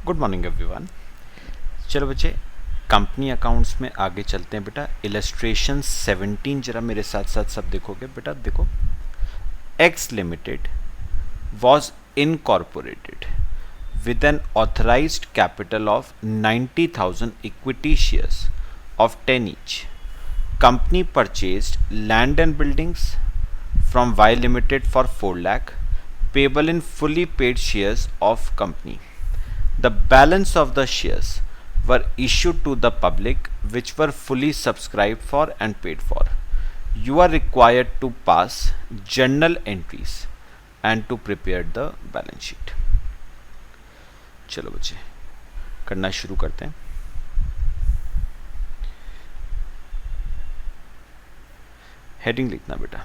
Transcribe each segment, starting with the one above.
Good morning everyone. चलो बच्चे, company accounts में आगे चलते हैं बेटा। इलस्ट्रेशन 17 जरा मेरे साथ साथ सब देखोगे बेटा। देखो, x limited was incorporated with an authorized capital of 90,000 equity shares of 10 each. Company purchased land and buildings from Y Limited for 4 lakh, payable in fully paid shares of company. The balance of the shares were issued to the public, which were fully subscribed for and paid for. You are required to pass journal entries and to prepare the balance sheet. चलो बच्चे, करना शुरू करते हैं। Heading लिखना बेटा।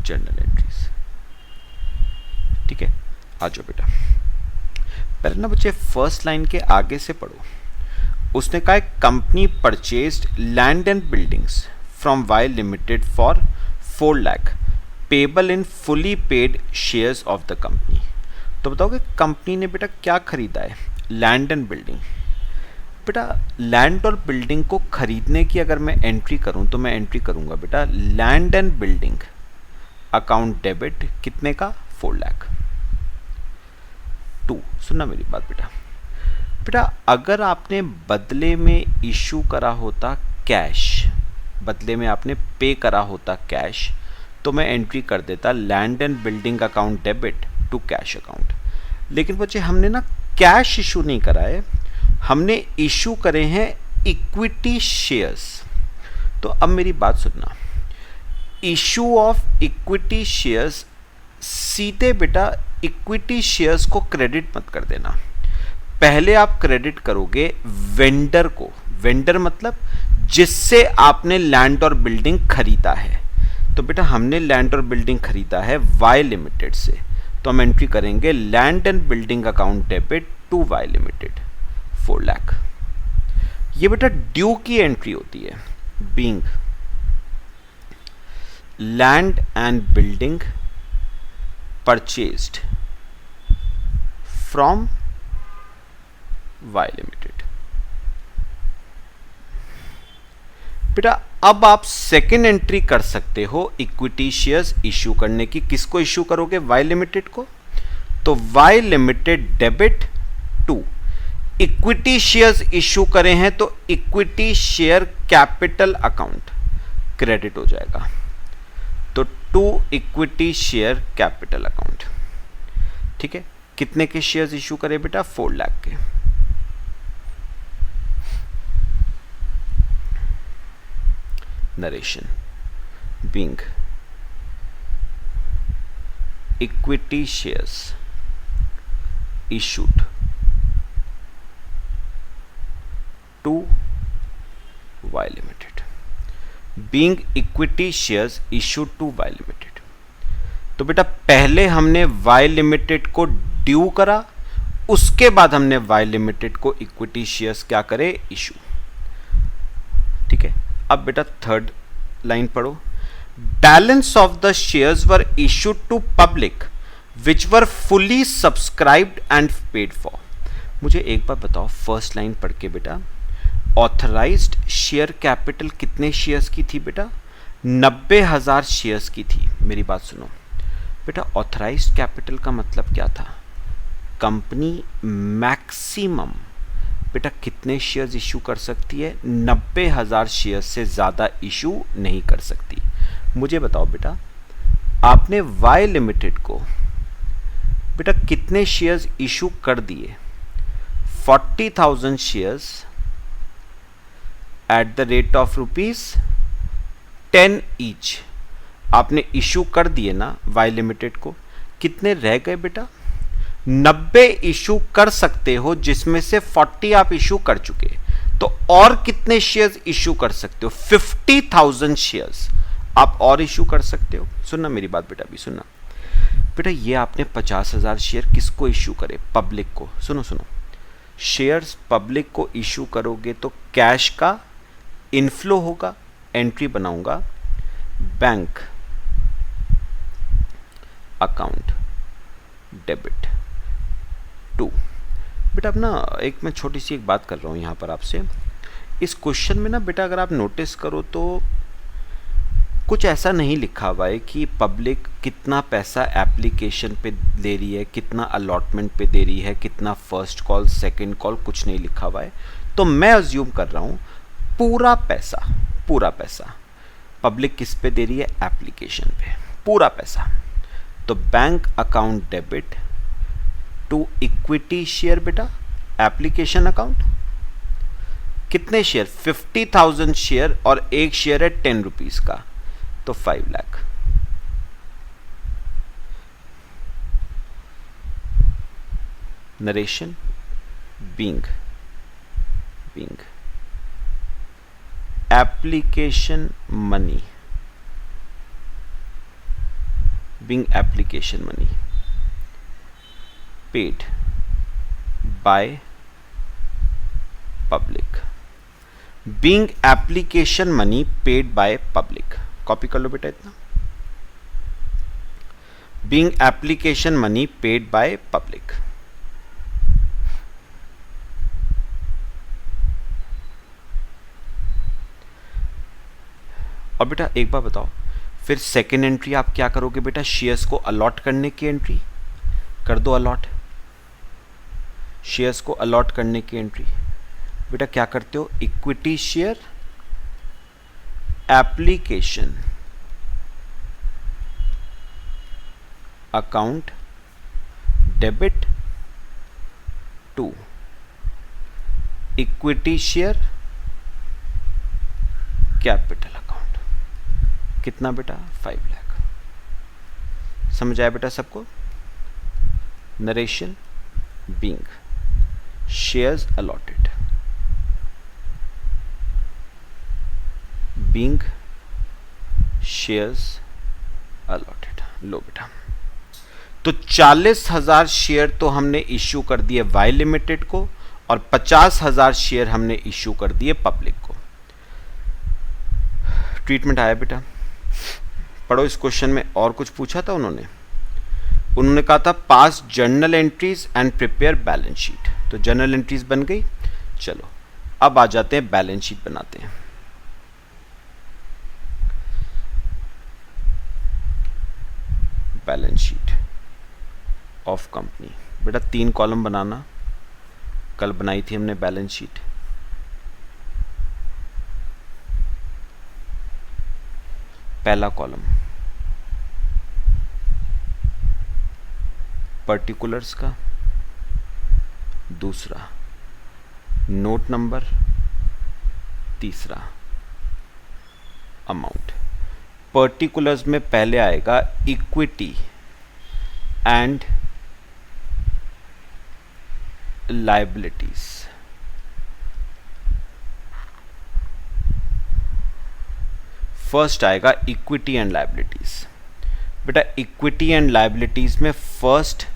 Journal entries. ठीक है, आ जाओ बेटा। पहले ना बच्चे फर्स्ट लाइन के आगे से पढ़ो। उसने कहा company purchased land and buildings from Y limited for 4 lakh, payable in fully paid shares of the company. तो बताओगे कंपनी ने बेटा क्या खरीदा है? Land and building. बेटा लैंड और बिल्डिंग को खरीदने की अगर मैं एंट्री करूं तो मैं एंट्री करूंगा बेटा land and building account debit कितने का? 4 लाख। 2 सुनना मेरी बात बेटा। बेटा अगर आपने बदले में इशू करा होता कैश, बदले में आपने पे करा होता कैश, तो मैं एंट्री कर देता land and building account debit to cash account. लेकिन बच्चे हमने ना कैश इशू नहीं करा है, हमने इशू करे हैं इक्विटी शेयर्स। तो अब मेरी बात सुनना, इशू ऑफ इक्विटी शेयर्स सीधे बेटा इक्विटी शेयर्स को क्रेडिट मत कर देना। पहले आप क्रेडिट करोगे वेंडर को। वेंडर मतलब जिससे आपने लैंड और बिल्डिंग खरीदा है। तो बेटा हमने लैंड और बिल्डिंग खरीदा है वाई लिमिटेड से, तो हम एंट्री करेंगे land and building account debit to Y limited 4 lakh. ये बेटा ड्यू की एंट्री होती है। Being land and building purchased from Y limited. बेटा अब आप सेकेंड एंट्री कर सकते हो इक्विटी शेयर्स इश्यू करने की। किसको इश्यू करोगे? वाई लिमिटेड को। तो Y limited debit to equity shares issue करे हैं तो equity share capital account credit हो जाएगा। तो to equity share capital account. ठीक है, कितने के शेयर्स इश्यू करे बेटा? 4 लाख के। Narration being equity shares issued to Y Limited, being equity shares issued to Y Limited। तो बेटा पहले हमने Y Limited को ड्यू करा, उसके बाद हमने Y Limited को इक्विटी शेयर्स क्या करे? इशू। ठीक है, अब बेटा थर्ड लाइन पढ़ो। Balance of the shares were issued to public which were fully subscribed and paid for. मुझे एक बार बताओ फर्स्ट लाइन पढ़ के बेटा, ऑथराइज्ड शेयर कैपिटल कितने शेयर्स की थी बेटा? 90,000 शेयर्स की थी। मेरी बात सुनो बेटा, ऑथराइज्ड कैपिटल का मतलब क्या था? कंपनी मैक्सिमम बेटा कितने शेयर्स इशू कर सकती है? 90,000 शेयर्स से ज़्यादा इशू नहीं कर सकती। मुझे बताओ बेटा, आपने वाई लिमिटेड को बेटा कितने शेयर्स इशू कर दिए? 40,000 shares at the rate of ₹10 each आपने इशू कर दिए ना वाई लिमिटेड को। कितने रह गए बेटा? 90 इशू कर सकते हो, जिसमें से 40 आप इशू कर चुके। तो और कितने शेयर्स इशू कर सकते हो? 50,000 शेयर्स आप और इशू कर सकते हो। सुनना मेरी बात बेटा, भी सुनना बेटा। ये आपने 50,000 शेयर किसको इशू करे? पब्लिक को। सुनो सुनो, शेयर्स पब्लिक को इशू करोगे तो कैश का इनफ्लो होगा। एंट्री बनाऊंगा बैंक अकाउंट डेबिट टू। बेटा अब ना एक मैं छोटी सी एक बात कर रहा हूँ यहाँ पर आपसे। इस क्वेश्चन में ना बेटा अगर आप नोटिस करो तो कुछ ऐसा नहीं लिखा हुआ है कि पब्लिक कितना पैसा एप्लीकेशन पे दे रही है, कितना अलॉटमेंट पे दे रही है, कितना फर्स्ट कॉल सेकंड कॉल, कुछ नहीं लिखा हुआ है। तो मैं अज्यूम कर रहा हूँ पूरा पैसा पब्लिक किस पे दे रही है, एप्लीकेशन पे, पूरा पैसा। तो bank account debit to equity share बेटा एप्लीकेशन अकाउंट। कितने शेयर, 50,000 शेयर और एक शेयर है 10 रुपीज का, तो 5 lakh. Narration being application money, paid by public, being application money paid by public. Copy कर लो बेटा इतना, being application money paid by public. और बेटा एक बार बताओ, फिर सेकेंड एंट्री आप क्या करोगे बेटा, शेयर्स को अलॉट करने की एंट्री कर दो, अलॉट, शेयर्स को अलॉट करने की एंट्री। बेटा क्या करते हो, equity share application account debit to equity share capital account. कितना बेटा, 5 लाख। समझ आया बेटा सबको। Narration being shares allotted, being shares allotted. लो बेटा, तो 40,000 शेयर तो हमने इश्यू कर दिए वाई लिमिटेड को और 50,000 शेयर हमने इश्यू कर दिए पब्लिक को। ट्रीटमेंट आया बेटा। पढ़ो इस क्वेश्चन में और कुछ पूछा था उन्होंने कहा था पास journal entries and prepare balance sheet. तो जर्नल एंट्रीज बन गई। चलो अब आ जाते हैं बैलेंस शीट बनाते हैं। Balance sheet of company. बेटा 3 कॉलम बनाना, कल बनाई थी हमने बैलेंस शीट। पहला कॉलम पर्टिकुलर्स का, दूसरा नोट नंबर, तीसरा अमाउंट। पर्टिकुलर्स में पहले आएगा इक्विटी एंड लायबिलिटीज। फर्स्ट आएगा इक्विटी एंड लायबिलिटीज। बेटा इक्विटी एंड लायबिलिटीज में फर्स्ट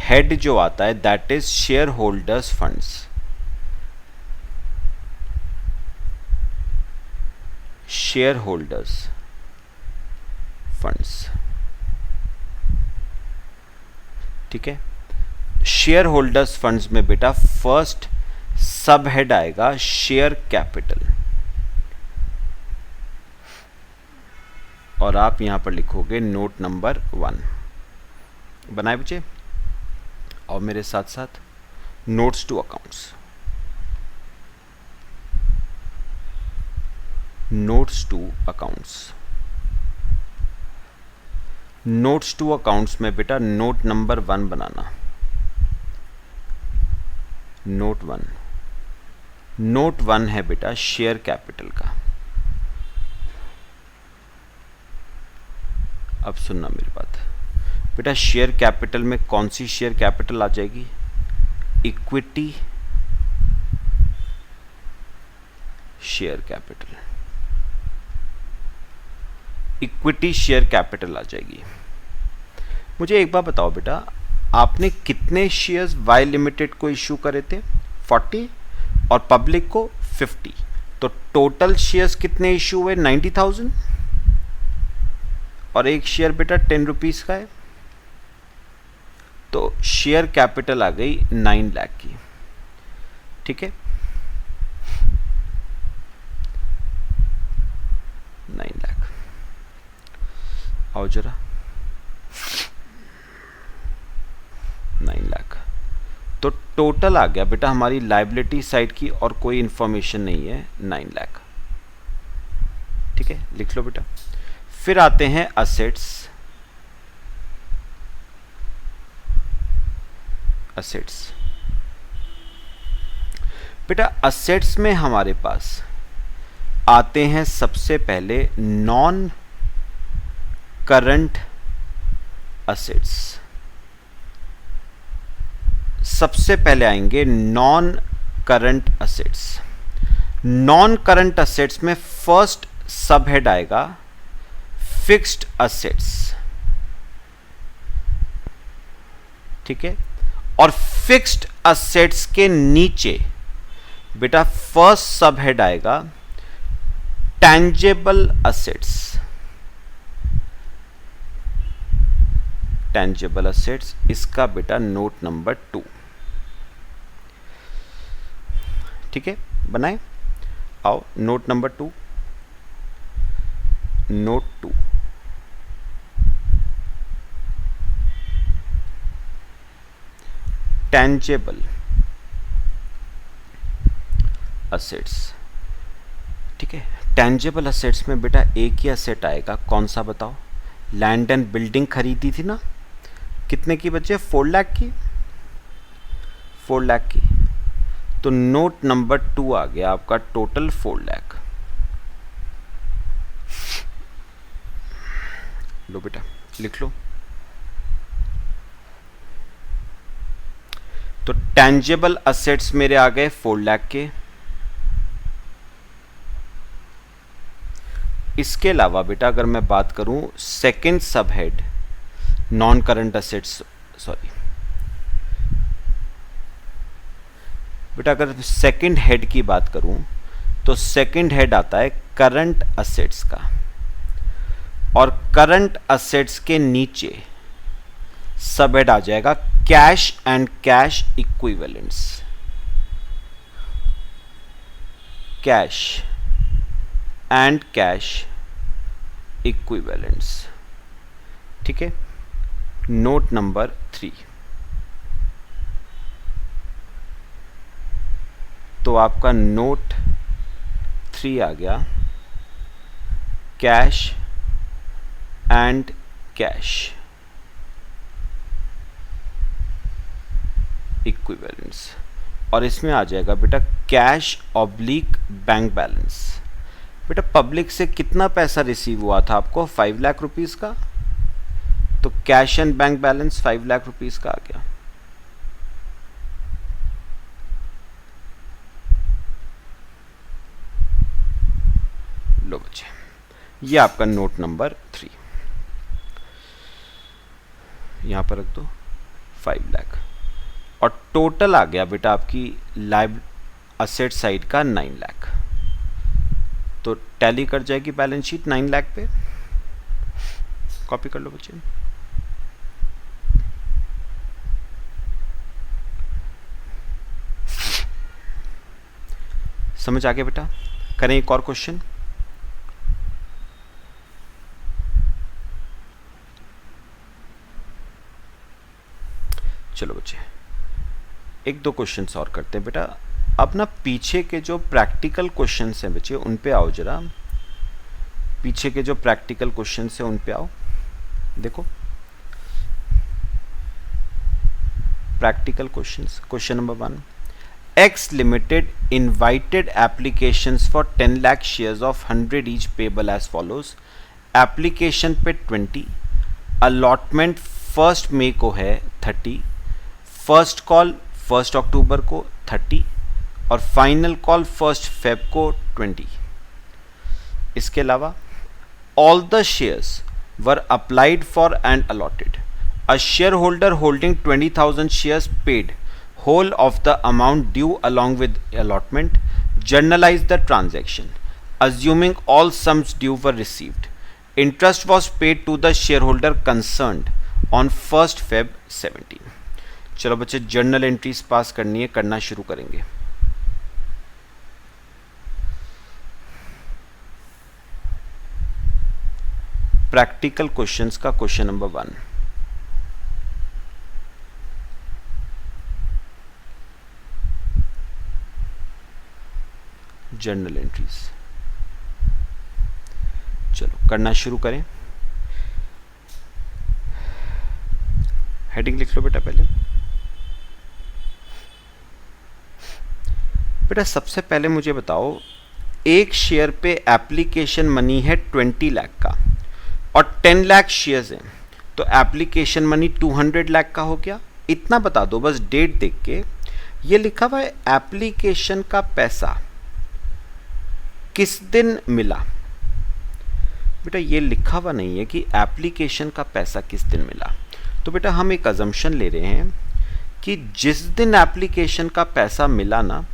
हेड जो आता है that is share holders funds. Share holders funds, ठीक है। शेयर होल्डर्स फंड्स में बेटा फर्स्ट सब हेड आएगा शेयर कैपिटल, और आप यहां पर लिखोगे नोट नंबर 1। बनाए बच्चे, और मेरे साथ साथ notes to accounts. Notes to accounts, notes to accounts में बेटा नोट नंबर 1 बनाना। नोट 1, नोट 1 है बेटा शेयर कैपिटल का। अब सुनना मेरी बात बेटा, शेयर कैपिटल में कौन सी शेयर कैपिटल आ जाएगी, equity share capital, equity share capital आ जाएगी। मुझे एक बार बताओ बेटा, आपने कितने शेयर्स वाई लिमिटेड को इश्यू करे थे, 40 और पब्लिक को 50। तो टोटल शेयर्स कितने इश्यू हुए, 90,000। और एक शेयर बेटा 10 रुपीज का है, तो शेयर कैपिटल आ गई 9 लाख की। ठीक है, 9 लाख। आओ जरा, 9 लाख। तो टोटल आ गया बेटा हमारी लायबिलिटी साइड की, और कोई इंफॉर्मेशन नहीं है, 9 लाख। ठीक है, लिख लो बेटा। फिर आते हैं असेट्स। असेट्स बेटा, असेट्स में हमारे पास आते हैं सबसे पहले नॉन करंट असेट्स। सबसे पहले आएंगे non current assets. Non current assets में फर्स्ट सब हेड आएगा फिक्स्ड असेट्स। ठीक है, और फिक्स्ड असेट्स के नीचे बेटा फर्स्ट सब हेड आएगा टैंजेबल असेट्स। टैंजेबल असेट्स, इसका बेटा नोट नंबर 2। ठीक है, बनाए। आओ note number 2। Note 2, tangible assets. ठीक है, टैंजेबल असेट्स में बेटा एक ही असेट आएगा, कौन सा बताओ? लैंड एंड बिल्डिंग खरीदी थी ना, कितने की बच्चे? 4 लाख की। 4 लाख की, तो नोट नंबर 2 आ गया आपका टोटल 4 लाख। लो बेटा, लिख लो। तो टैंजेबल असेट्स मेरे आ गए 4 लाख के। इसके अलावा बेटा अगर मैं बात करूं सेकंड सब head non current assets, sorry बेटा अगर सेकंड हेड की बात करूं तो सेकंड हेड आता है करंट असेट्स का, और करंट असेट्स के नीचे सब हेड आ जाएगा cash and cash equivalents. Cash and cash equivalents. ठीक है, नोट नंबर 3। तो आपका नोट 3 आ गया कैश एंड कैश इक्विवेलेंट्स, और इसमें आ जाएगा बेटा कैश ऑब्लिक बैंक बैलेंस। बेटा पब्लिक से कितना पैसा रिसीव हुआ था आपको? 5 लाख रुपीस का, तो cash and bank balance 5 lakh rupees का आ गया। लो बच्चे, ये आपका नोट नंबर 3 यहां पर रख दो, 5 लाख, और टोटल आ गया बेटा आपकी लाइव असेट साइड का 9 लाख। तो टैली कर जाएगी बैलेंस शीट 9 लाख पे। कॉपी कर लो बच्चे। समझ आ गया बेटा? करें एक और क्वेश्चन। चलो बच्चे, एक दो क्वेश्चन और करते हैं बेटा। अब ना पीछे के जो प्रैक्टिकल क्वेश्चंस हैं बच्चे उन पे आओ जरा। पीछे के जो प्रैक्टिकल क्वेश्चंस हैं उन पे आओ। देखो practical questions. Question number 1, X Limited invited applications for 10 lakh shares of 100 each payable as follows. Application पे 20, अलॉटमेंट 1 मई को है 30, फर्स्ट कॉल 1 अक्टूबर को 30, और फाइनल कॉल 1 फेब को 20। इसके अलावा all the shares were applied for and allotted. A share holder holding 20,000 shares paid whole of the amount due along with allotment. Journalize the transaction assuming all sums due were received. Interest was paid to the share holder concerned on 1 Feb 17। चलो बच्चे journal entries pass करनी है, करना शुरू करेंगे। Practical questions का question number 1, journal entries. चलो करना शुरू करें। हेडिंग लिख लो बेटा पहले। बेटा सबसे पहले मुझे बताओ, एक शेयर पे एप्लीकेशन मनी है 20 लाख का और 10 लाख शेयर्स हैं, तो एप्लीकेशन मनी 200 लाख का हो गया। इतना बता दो बस डेट देख के। ये लिखा हुआ है एप्लीकेशन का पैसा किस दिन मिला। बेटा ये लिखा हुआ नहीं है कि एप्लीकेशन का पैसा किस दिन मिला, तो बेटा हम एक अजम्पशन ले रहे हैं कि जिस दिन एप्लीकेशन का पैसा मिला ना,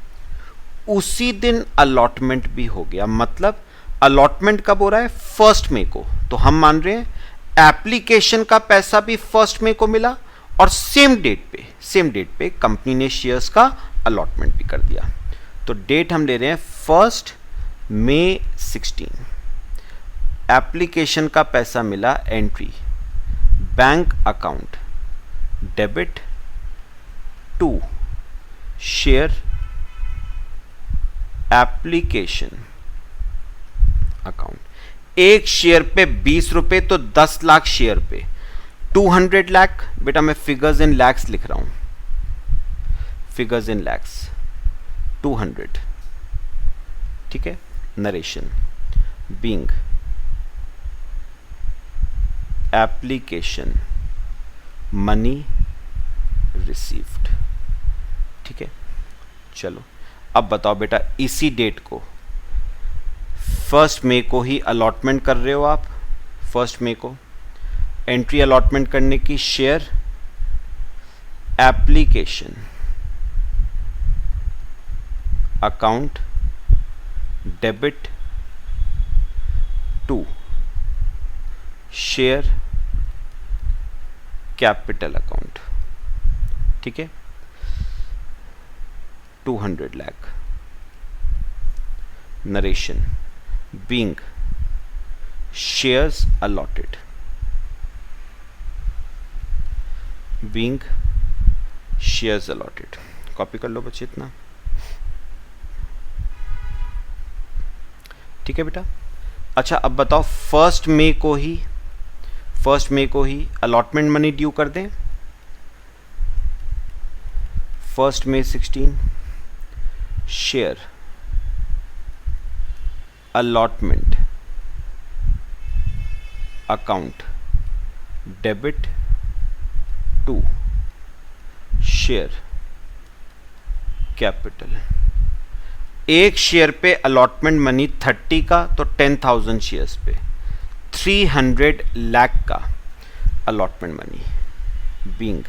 उसी दिन अलॉटमेंट भी हो गया। मतलब अलॉटमेंट कब हो रहा है? 1 मई को। तो हम मान रहे हैं एप्लीकेशन का पैसा भी 1 मई को मिला और सेम डेट पे कंपनी ने शेयर्स का अलॉटमेंट भी कर दिया। तो डेट हम ले रहे हैं 1 मई 16। एप्लीकेशन का पैसा मिला, entry bank account debit to share application account. एक शेयर पे 20 रुपए, तो 10 लाख शेयर पे 200 लाख। बेटा मैं फिगर्स इन लैक्स लिख रहा हूं, फिगर्स इन लैक्स 200, ठीक है। Narration being application money received, ठीक है। चलो अब बताओ बेटा, इसी डेट को 1 मई को ही अलॉटमेंट कर रहे हो आप। 1 मई को एंट्री अलॉटमेंट करने की, share application account debit to share capital account, ठीक है। 200 lakh. Narration being shares allotted, being shares allotted. Copy कर लो बच्चे इतना, ठीक है बेटा। अच्छा अब बताओ 1 मई को ही अलॉटमेंट मनी ड्यू कर दें। 1 मई 16 share allotment account debit to share capital. एक शेयर पे अलॉटमेंट मनी 30 का, तो 10,000 शेयर्स पे 300 लाख का allotment money, being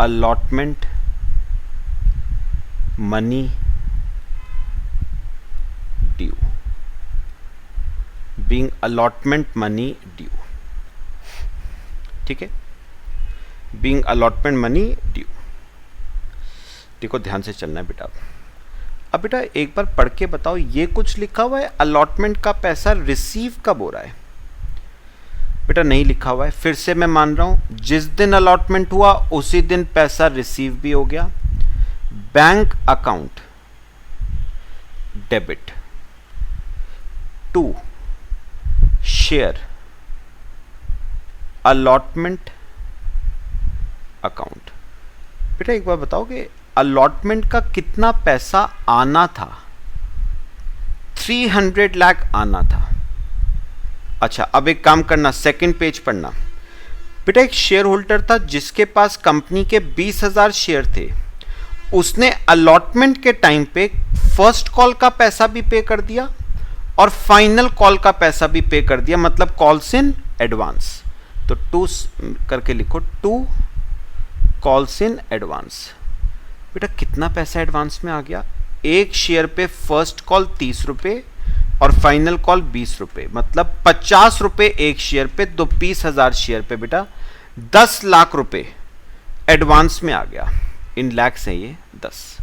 allotment money due, being allotment money due, ठीक है। Being allotment money due. देखो ध्यान से चलना है बेटा। अब बेटा एक बार पढ़ के बताओ, ये कुछ लिखा हुआ है अलॉटमेंट का पैसा रिसीव कब हो रहा है? बेटा नहीं लिखा हुआ है। फिर से मैं मान रहा हूं, जिस दिन अलॉटमेंट हुआ उसी दिन पैसा रिसीव भी हो गया। Bank account debit to share allotment account. बेटा एक बार बताओगे अलॉटमेंट का कितना पैसा आना था? 300 लाख आना था। अच्छा अब एक काम करना, सेकंड पेज पढ़ना। बेटा एक शेयर होल्डर था जिसके पास कंपनी के 20,000 शेयर थे। उसने अलॉटमेंट के टाइम पे फर्स्ट कॉल का पैसा भी पे कर दिया और फाइनल कॉल का पैसा भी पे कर दिया, मतलब कॉल्स इन एडवांस। तो 2 करके लिखो, 2 कॉल्स इन एडवांस। बेटा कितना पैसा एडवांस में आ गया? एक शेयर पे फर्स्ट कॉल 30 रुपए, और फाइनल कॉल 20 रुपए, मतलब 50 रुपए एक शेयर पे, तो 20,000 शेयर पे बेटा 10 लाख रुपए एडवांस में आ गया। इन लैक्स है ये 10,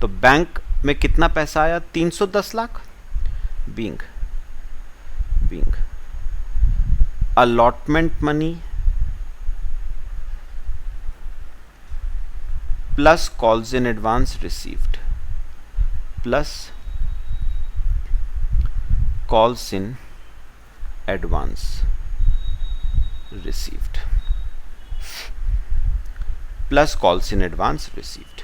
तो बैंक में कितना पैसा आया? 310 lakh. Being allotment money plus calls in advance received plus calls in advance received plus calls in advance received.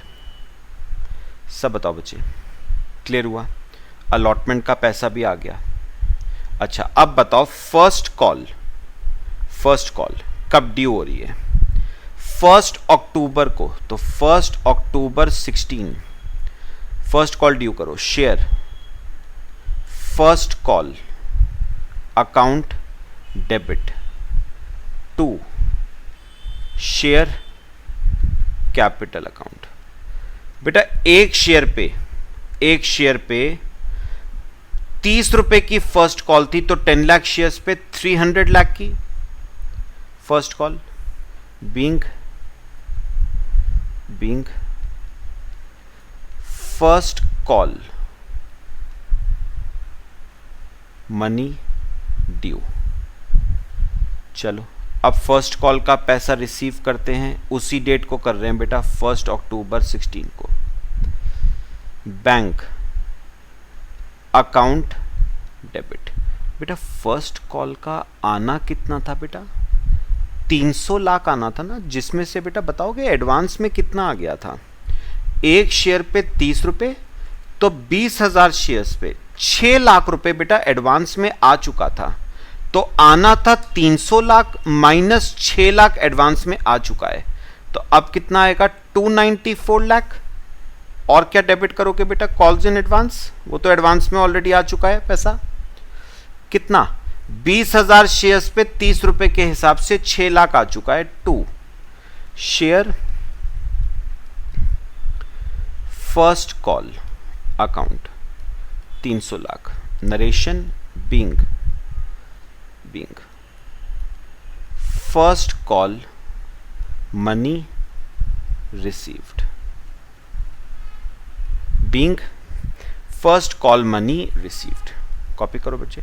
सब बताओ बच्चे, क्लियर हुआ? अलॉटमेंट का पैसा भी आ गया। अच्छा, अब बताओ फर्स्ट कॉल कब ड्यू हो रही है? 1 अक्टूबर को, तो 1 अक्टूबर 16 फर्स्ट कॉल ड्यू करो। Share first call account debit to share capital account. बेटा एक शेयर पे 30 रुपए की फर्स्ट कॉल थी, तो 10 लाख शेयर्स पे 300 लाख की first call. Being first call money due. चलो अब फर्स्ट कॉल का पैसा रिसीव करते हैं, उसी डेट को कर रहे हैं बेटा, 1 अक्टूबर 16 को। Bank account debit. बेटा फर्स्ट कॉल का आना कितना था बेटा? 300 लाख आना था ना, जिसमें से बेटा बताओगे एडवांस में कितना आ गया था? एक शेयर पे 30 रुपए, तो 20,000 शेयर्स पे 6 लाख रुपए बेटा एडवांस में आ चुका था। तो आना था 300 लाख माइनस 6 लाख एडवांस में आ चुका है, तो अब कितना आएगा? 294 लाख। और क्या डेबिट करोगे बेटा? कॉल्स इन एडवांस, वो तो एडवांस में ऑलरेडी आ चुका है पैसा। कितना? 20,000 शेयर्स पे 30 रुपए के हिसाब से 6 लाख आ चुका है। 2 share first call account 300 lakh. Narration being first call money received. Being first call money received. Copy करो बच्चे।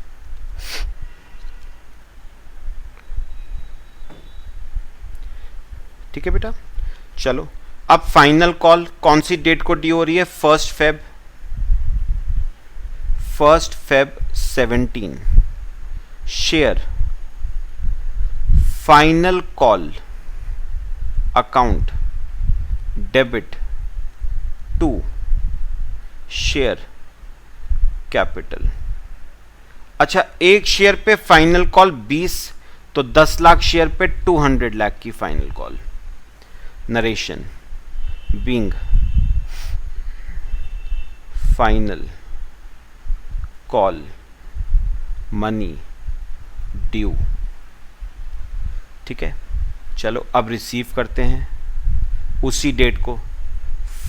ठीक है बेटा, चलो अब फाइनल कॉल कौन सी डेट को ड्यू हो रही है? 1 Feb 17। Share final call account debit to share capital. अच्छा, एक शेयर पे फाइनल कॉल 20, तो 10 लाख शेयर पे 200 लाख की final call. Narration being final call money due. ठीक है, चलो अब रिसीव करते हैं उसी डेट को,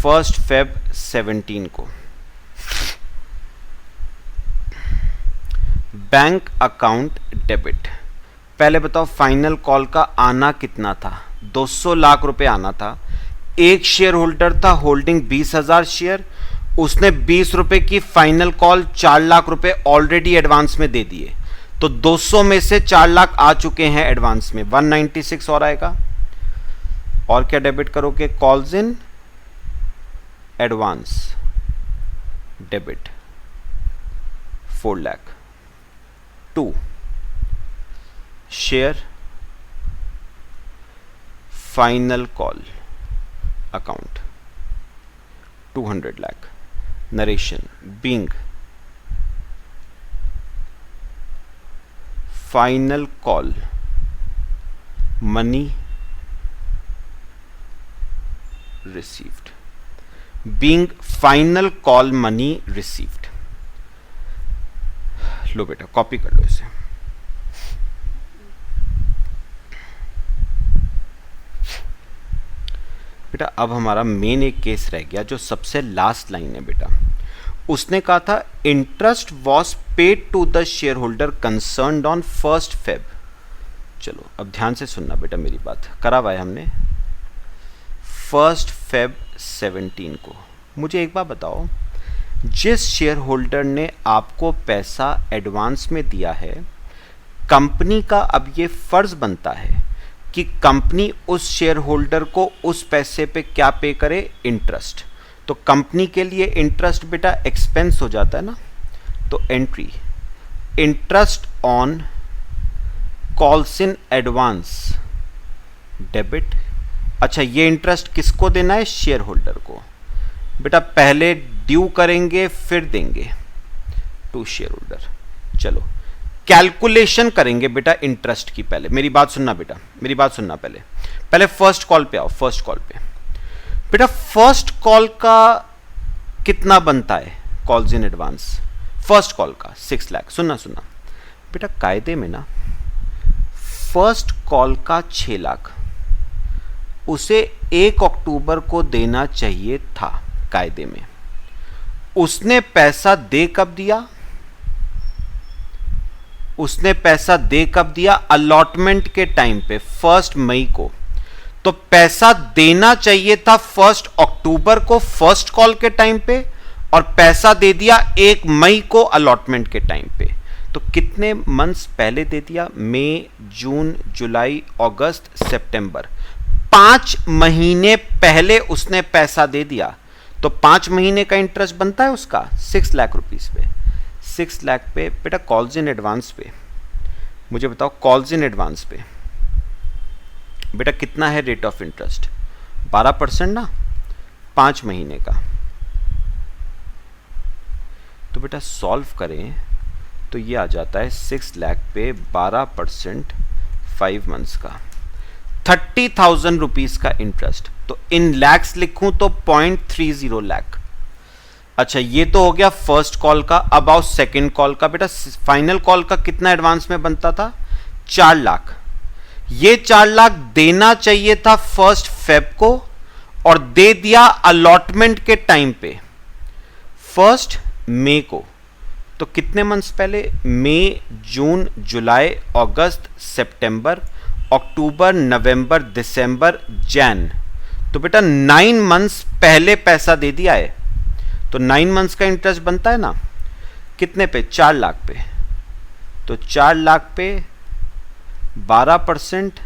1 फेब 17 को। Bank account debit. पहले बताओ फाइनल कॉल का आना कितना था? 200 लाख रुपए आना था। एक शेयर होल्डर था होल्डिंग 20,000 शेयर, उसने 20 रुपए की फाइनल कॉल 4 लाख रुपए ऑलरेडी एडवांस में दे दिए, तो 200 में से 4 लाख आ चुके हैं एडवांस में, 196 और आएगा। और क्या डेबिट करोगे? Calls in advance debit 4 lakh. 2 share final call account 200 lakh. Narration being final call money received. Being final call money received. लो बेटा कॉपी कर लो इसे। बेटा अब हमारा मेन एक केस रह गया, जो सबसे लास्ट लाइन है बेटा, उसने कहा था interest was paid to the share holder concerned on 1 Feb। चलो अब ध्यान से सुनना बेटा मेरी बात, करा हुआ है हमने 1 Feb 17 को। मुझे एक बात बताओ, जिस शेयर होल्डर ने आपको पैसा एडवांस में दिया है, कंपनी का अब ये फर्ज बनता है कि कंपनी उस शेयर होल्डर को उस पैसे पे क्या पे करे, इंटरेस्ट। तो कंपनी के लिए इंटरेस्ट बेटा एक्सपेंस हो जाता है ना, तो entry interest on calls in advance debit. अच्छा, ये इंटरेस्ट किसको देना है, शेयर होल्डर को। बेटा पहले ड्यू करेंगे फिर देंगे टू शेयर होल्डर। चलो कैलकुलेशन करेंगे बेटा इंटरेस्ट की। पहले मेरी बात सुनना बेटा, मेरी बात सुनना, पहले फर्स्ट कॉल पे आओ। फर्स्ट कॉल पे बेटा फर्स्ट कॉल का कितना बनता है, calls in advance first call का 6 लाख। सुनना बेटा, कायदे में ना फर्स्ट कॉल का 6 लाख उसे 1 अक्टूबर को देना चाहिए था कायदे में। उसने पैसा दे कब दिया, उसने पैसा दे कब दिया, अलॉटमेंट के टाइम पे 1 मई को। तो पैसा देना चाहिए था 1 अक्टूबर को फर्स्ट कॉल के टाइम पे, और पैसा दे दिया 1 मई को अलॉटमेंट के टाइम पे। तो कितने मंथ्स पहले दे दिया, मई, जून, जुलाई, अगस्त, सितंबर, 5 महीने पहले उसने पैसा दे दिया। तो 5 महीने का इंटरेस्ट बनता है उसका 6 लाख रुपीस पे। 6 लाख पे बेटा कॉल्स इन एडवांस पे, मुझे बताओ कॉल्स इन एडवांस पे बेटा कितना है रेट ऑफ इंटरेस्ट, 12% ना, 5 महीने का। तो बेटा सॉल्व करें तो ये आ जाता है 6 लाख पे 12% 5 मंथ्स का 30,000 रुपीज का इंटरेस्ट। तो इन लैक्स लिखूं तो 0.30 लाख। अच्छा ये तो हो गया फर्स्ट कॉल का। अब आओ सेकेंड कॉल का। बेटा फाइनल कॉल का कितना एडवांस में बनता था, 4 लाख। ये 4 लाख देना चाहिए था 1 फेब को, और दे दिया अलॉटमेंट के टाइम पे 1 मई को। तो कितने मंथ्स पहले, मई, जून, जुलाई, अगस्त, सितंबर, अक्टूबर, नवंबर, दिसंबर, जैन। तो बेटा 9 मंथ्स पहले पैसा दे दिया है। तो 9 मंथ्स का इंटरेस्ट बनता है ना, कितने पे, 4 लाख पे। तो 4 लाख पे 12%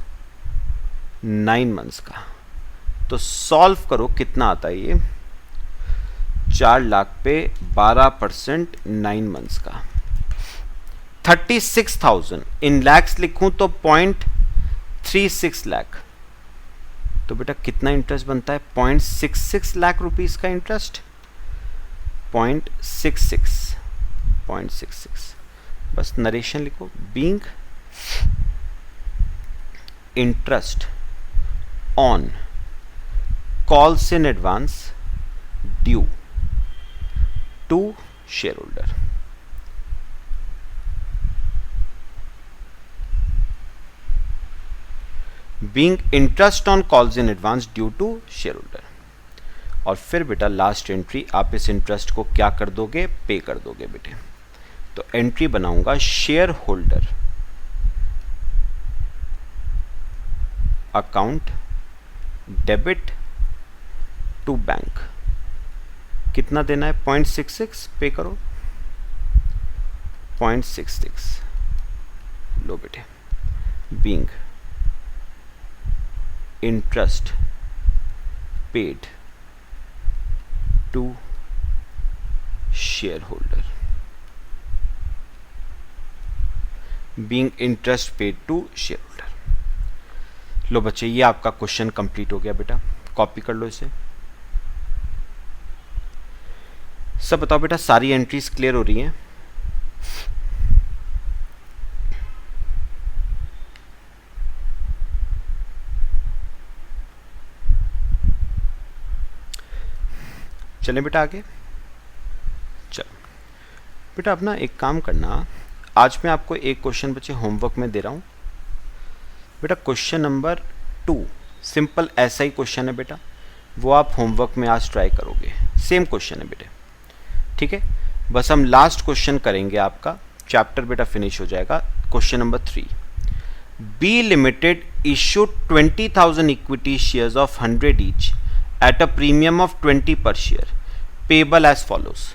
9 मंथ्स का। तो सॉल्व करो कितना आता है ये, 4 लाख पे 12% 9 मंथ्स का 36,000। इन लैक्स लिखूं तो 0.36 लाख। तो बेटा कितना इंटरेस्ट बनता है, 0.66 लाख रुपीस का इंटरेस्ट, 0.66। बस नरेशन लिखो, being interest on calls in advance due to share holder. Being interest on calls in advance due to share holder. और फिर बेटा लास्ट एंट्री, आप इस इंटरेस्ट को क्या कर दोगे, पे कर दोगे बेटे। तो एंट्री बनाऊंगा, share holder account debit to bank. कितना देना है, 0.66 पे करो, 0.66 लो बेटे। Being interest paid to share holder, being interest paid to share holder. लो बच्चे ये आपका क्वेश्चन कंप्लीट हो गया बेटा, कॉपी कर लो इसे। सब बताओ बेटा, सारी एंट्रीज क्लियर हो रही हैं? चलें बेटा आगे। चलो बेटा अपना एक काम करना, आज मैं आपको एक क्वेश्चन बच्चे होमवर्क में दे रहा हूं बेटा। क्वेश्चन नंबर 2 सिंपल ऐसा ही क्वेश्चन है बेटा, वो आप होमवर्क में आज ट्राई करोगे। सेम क्वेश्चन है बेटे, ठीक है, बस हम लास्ट क्वेश्चन करेंगे, आपका चैप्टर बेटा फिनिश हो जाएगा। Question number 3, B limited issued 20,000 equity shares of 100 each at a premium of 20 per share, payable as follows: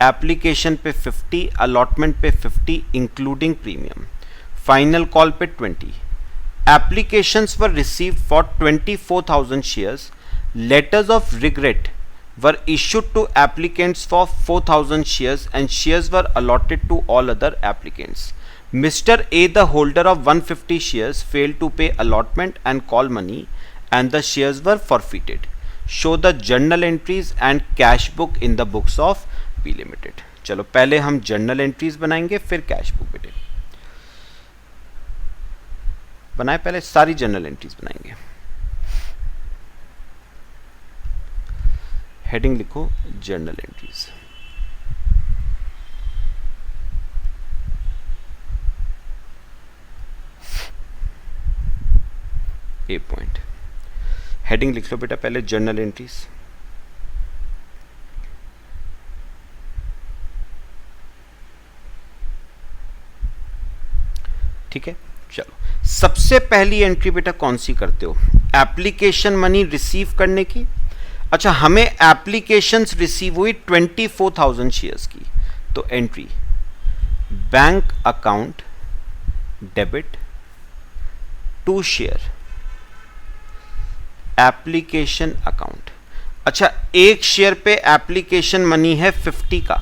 application पे 50, अलॉटमेंट पे 50 इंक्लूडिंग प्रीमियम, फाइनल कॉल पे 20। Applications were received for 24,000 shares, letters of regret were issued to applicants for 4,000 shares and shares were allotted to all other applicants. Mr. A, the holder of 150 shares, failed to pay allotment and call money and the shares were forfeited. Show the journal entries and cash book in the books of B Limited. चलो पहले हम journal entries बनाएंगे, फिर cash book बेटे बनाए, पहले सारी journal entries बनाएंगे। हेडिंग लिखो जर्नल एंट्रीज। ए पॉइंट, हेडिंग लिख लो बेटा पहले जर्नल एंट्रीज। ठीक है, चलो सबसे पहली एंट्री बेटा कौन सी करते हो? एप्लीकेशन मनी रिसीव करने की। अच्छा, हमें एप्लीकेशंस रिसीव हुई 24,000 शेयर्स की, तो entry bank account debit to share application account. अच्छा, एक शेयर पे एप्लीकेशन मनी है 50 का,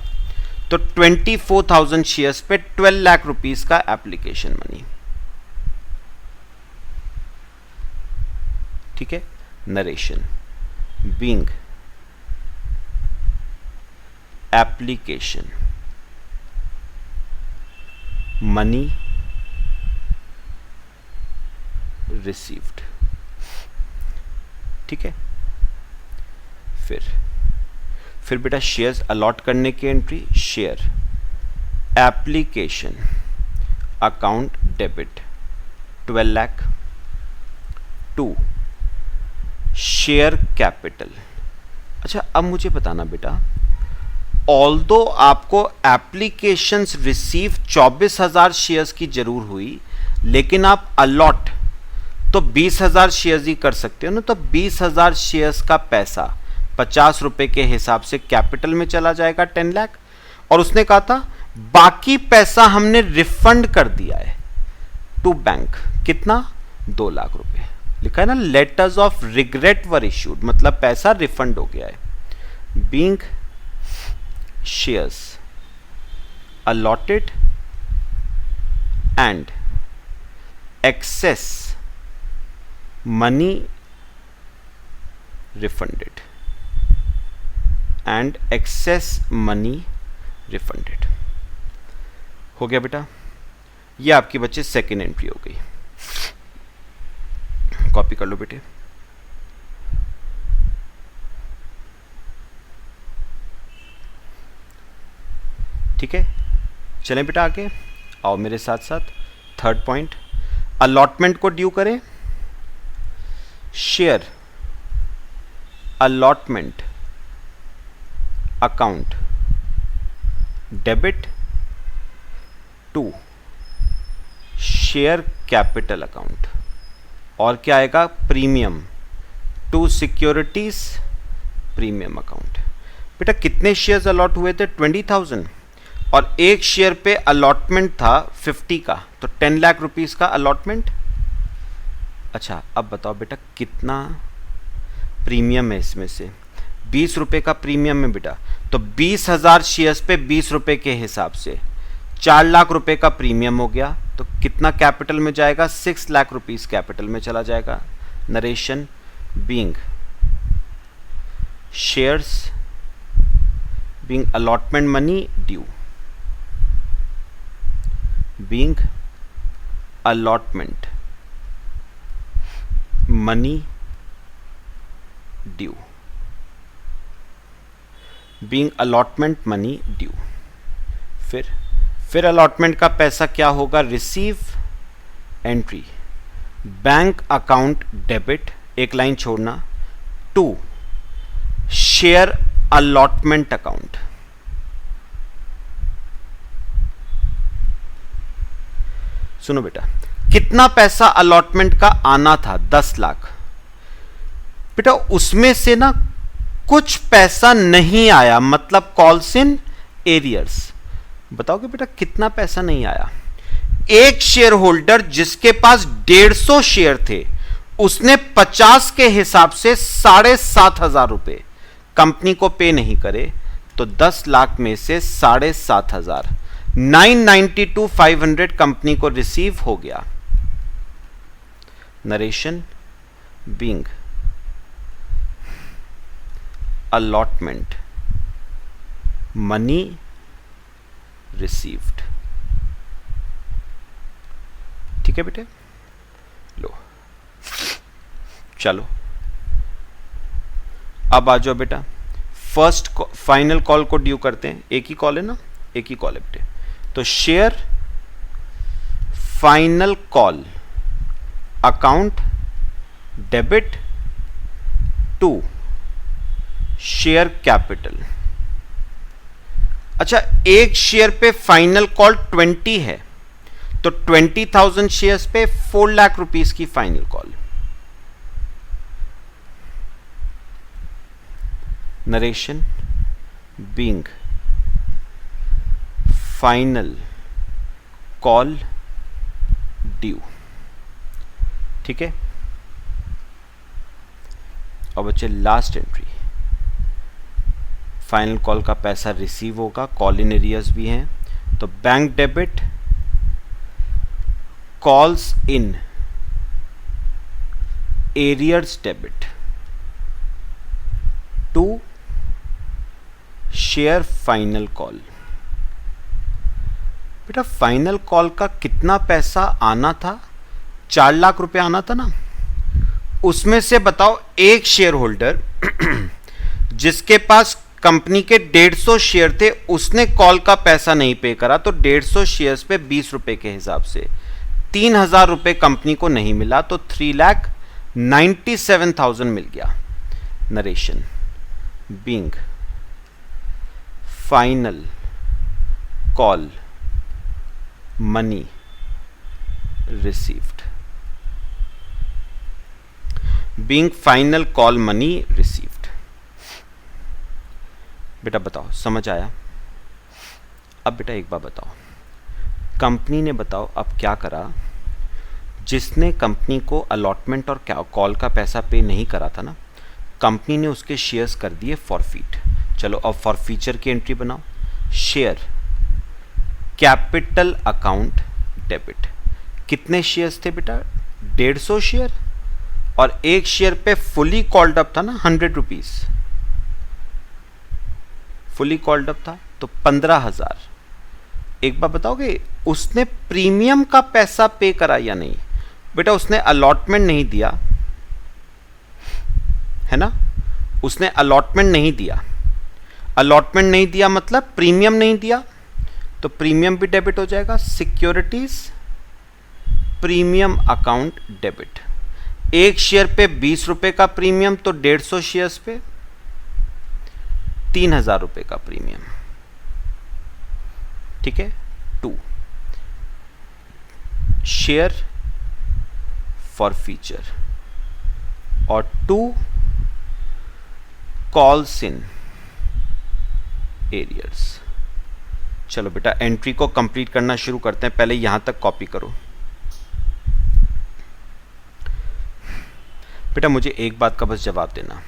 तो 24,000 शेयर्स पे 12 लाख रुपीस का एप्लीकेशन मनी। ठीक है, narration being application money received। ठीक है, फिर बेटा शेयर्स अलॉट करने की entry, share application account debit 12 lakh to share capital. अच्छा, अब मुझे बताना बेटा, ऑल्दो आपको एप्लीकेशंस रिसीव 24,000 शेयर्स की जरूर हुई, लेकिन आप अलॉट तो 20,000 शेयर्स ही कर सकते हो ना, तो 20,000 शेयर्स का पैसा 50 रुपए के हिसाब से कैपिटल में चला जाएगा 10 लाख, और उसने कहा था बाकी पैसा हमने रिफंड कर दिया है टू बैंक, कितना? 2 लाख रुपए लिखा है ना। Letters of regret were issued, मतलब पैसा रिफंड हो गया है। Being shares allotted and excess money refunded, and excess money refunded. हो गया बेटा, ये आपकी बच्चे सेकेंड एंट्री हो गई। कॉपी कर लो बेटे। ठीक है, चलें बेटा आगे, आओ मेरे साथ साथ। थर्ड पॉइंट, अलॉटमेंट को ड्यू करें। Share allotment account debit to share capital account, और क्या आएगा? Premium to securities premium account. बेटा कितने शेयर्स अलॉट हुए थे? 20,000, और एक शेयर पे अलॉटमेंट था 50 का, तो 10 लाख रुपीस का अलॉटमेंट। अच्छा, अब बताओ बेटा कितना प्रीमियम है इसमें से? 20 रुपए का प्रीमियम है बेटा, तो 20,000 शेयर्स पे 20 रुपए के हिसाब से 4 लाख रुपए का प्रीमियम हो गया, तो कितना कैपिटल में जाएगा? 6 लाख रुपीस कैपिटल में चला जाएगा। Narration being shares being allotment money due, being allotment money due, being allotment money due. फिर अलॉटमेंट का पैसा क्या होगा? Receive entry bank account debit, एक लाइन छोड़ना, टू शेयर अलॉटमेंट अकाउंट, सुनो बेटा, कितना पैसा अलॉटमेंट का आना था? 10 लाख। बेटा उसमें से ना कुछ पैसा नहीं आया, मतलब कॉल्स इन एरियर्स। बताओगे बेटा कितना पैसा नहीं आया? एक शेयर होल्डर जिसके पास 150 शेयर थे, उसने 50 के हिसाब से 7,500 रुपए कंपनी को पे नहीं करे, तो 10 लाख में से 7,500 992,500 कंपनी को रिसीव हो गया। Narration being allotment money received. ठीक है बेटे, लो चलो अब आ जाओ बेटा, फर्स्ट फाइनल कॉल को ड्यू करते हैं। एक ही कॉल है ना, एक ही कॉल है बेटे। तो share final call account debit to share capital. अच्छा, एक शेयर पे फाइनल कॉल 20 है, तो 20,000 शेयर्स पे 4 लाख रुपीस की final call. Narration being final call due. ठीक है, और बच्चे लास्ट एंट्री, फाइनल कॉल का पैसा रिसीव होगा, कॉल इन एरियर्स भी हैं, तो bank debit calls in arrears debit to share final call. बेटा फाइनल कॉल का कितना पैसा आना था? 4 लाख रुपए आना था ना। उसमें से बताओ, एक शेयर होल्डर जिसके पास कंपनी के 150 शेयर थे, उसने कॉल का पैसा नहीं पे करा, तो 150 शेयर्स पे 20 रुपए के हिसाब से 3,000 रुपए कंपनी को नहीं मिला, तो 3,97,000 मिल गया। Narration being final call money received. Being final call money received. बेटा बताओ, समझ आया? अब बेटा एक बार बताओ, कंपनी ने बताओ अब क्या करा, जिसने कंपनी को अलॉटमेंट और कॉल का पैसा पे नहीं करा था ना, कंपनी ने उसके शेयर्स कर दिए फॉरफीट। चलो अब फॉरफीचर की एंट्री बनाओ। Share capital account debit. कितने शेयर्स थे बेटा? 150 शेयर, और एक शेयर पे फुली कॉल्ड अप था ना 100 रुपीज, फुली कॉल्ड अप था, तो 15,000। एक बार बताओगे उसने प्रीमियम का पैसा पे करा या नहीं? बेटा उसने अलॉटमेंट नहीं दिया है ना, उसने अलॉटमेंट नहीं दिया। अलॉटमेंट नहीं दिया मतलब प्रीमियम नहीं दिया, तो प्रीमियम भी डेबिट हो जाएगा। Securities premium account debit. एक शेयर पे 20 रुपए का प्रीमियम, तो 150 शेयर्स पे 3,000 रुपए का प्रीमियम। ठीक है, 2 शेयर फॉरफीचर और 2 कॉल्स इन एरियर्स। चलो बेटा एंट्री को कंप्लीट करना शुरू करते हैं। पहले यहां तक कॉपी करो। बेटा मुझे एक बात का बस जवाब देना,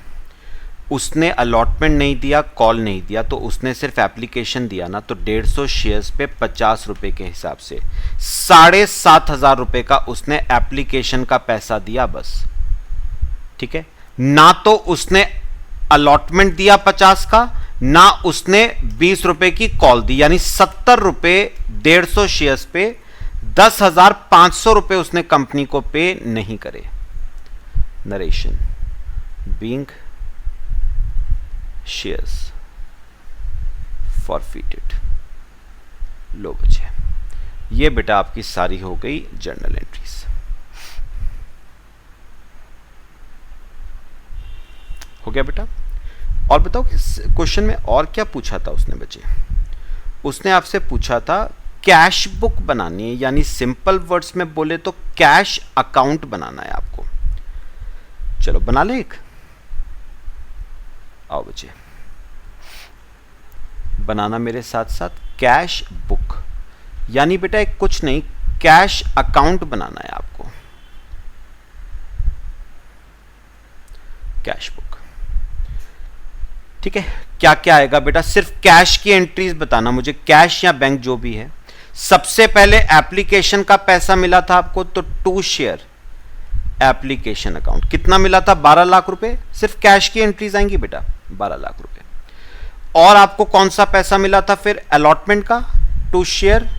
उसने अलॉटमेंट नहीं दिया, कॉल नहीं दिया, तो उसने सिर्फ एप्लीकेशन दिया ना, तो 150 शेयर्स पे 50 रुपए के हिसाब से 7,500 रुपए का उसने एप्लीकेशन का पैसा दिया बस। ठीक है, ना तो उसने अलॉटमेंट दिया 50 का, ना उसने 20 रुपए की कॉल दी, यानी 70 रुपए 150 शेयर्स पे 10,500 रुपए उसने कंपनी को पे नहीं करे। Narration being shares forfeited. लो बच्चे, ये बेटा आपकी सारी हो गई जर्नल एंट्रीज। हो गया बेटा? और बताओ कि क्वेश्चन में और क्या पूछा था उसने बच्चे? उसने आपसे पूछा था कैश बुक बनानी है, यानी सिंपल वर्ड्स में बोले तो कैश अकाउंट बनाना है आपको। चलो बना ले एक, आओ बच्चे बनाना मेरे साथ साथ कैश बुक, यानी बेटा एक कुछ नहीं, कैश अकाउंट बनाना है आपको, कैश बुक। ठीक है, क्या क्या आएगा बेटा, सिर्फ कैश की एंट्रीज बताना मुझे, कैश या बैंक जो भी है। सबसे पहले एप्लीकेशन का पैसा मिला था आपको, तो 2 शेयर एप्लीकेशन अकाउंट, कितना मिला था, 12 लाख रुपए, सिर्फ कैश की एंट्रीज आएंगी बेटा, 12 लाख रुपए। और आपको कौन सा पैसा मिला था फिर, अलॉटमेंट का, 2 शेयर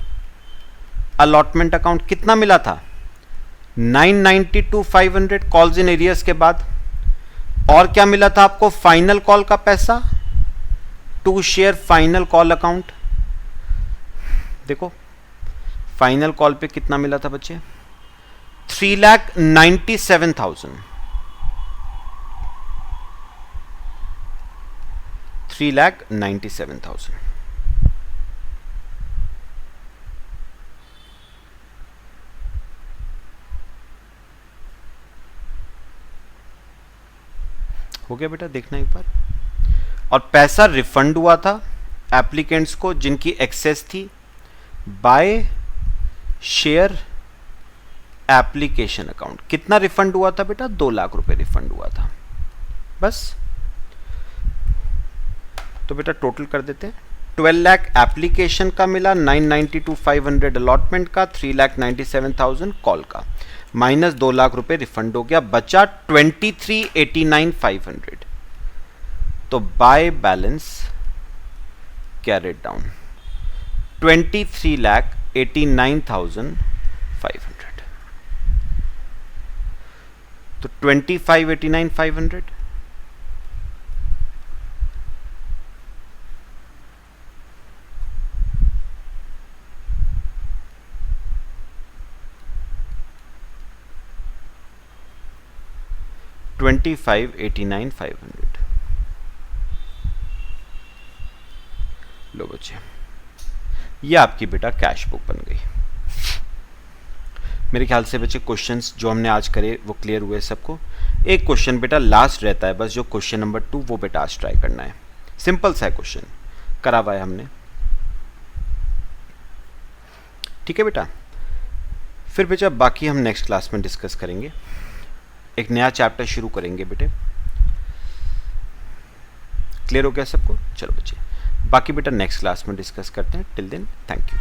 अलॉटमेंट अकाउंट, कितना मिला था, 992,500 कॉल्स इन एरियर्स के बाद। और क्या मिला था आपको, फाइनल कॉल का पैसा, 2 शेयर फाइनल कॉल अकाउंट। देखो फाइनल कॉल पे कितना मिला था बच्चे, 3,97,000, 3,97,000। हो गया बेटा, देखना एक बार। और पैसा रिफंड हुआ था एप्लीकेंट्स को जिनकी एक्सेस थी, बाय शेयर एप्लीकेशन अकाउंट। कितना रिफंड हुआ था बेटा, 2 लाख रुपए रिफंड हुआ था, बस। तो बेटा टोटल कर देते हैं, 12 लाख एप्लीकेशन का मिला, 992,500 अलॉटमेंट का, 3,97,000 कॉल का, माइनस 2 लाख रुपए रिफंड हो गया, बचा 23,89,500। तो बाय बैलेंस कैरिड डाउन 23,89,500। तो 25,89,500 25,89,500। लो बच्चे, ये आपकी बेटा कैश बुक बन गई। मेरे ख्याल से बच्चे क्वेश्चंस जो हमने आज करे वो क्लियर हुए सबको। एक क्वेश्चन बेटा लास्ट रहता है बस, जो क्वेश्चन नंबर 2, वो बेटा आज ट्राई करना है। सिंपल सा क्वेश्चन करा हुआ है हमने, ठीक है बेटा। फिर बेटा बाकी हम नेक्स्ट क्लास में डिस्कस करेंगे, एक नया चैप्टर शुरू करेंगे बेटे। क्लियर हो गया सबको? चलो बच्चे, बाकी बेटा नेक्स्ट क्लास में डिस्कस करते हैं। Till then thank you.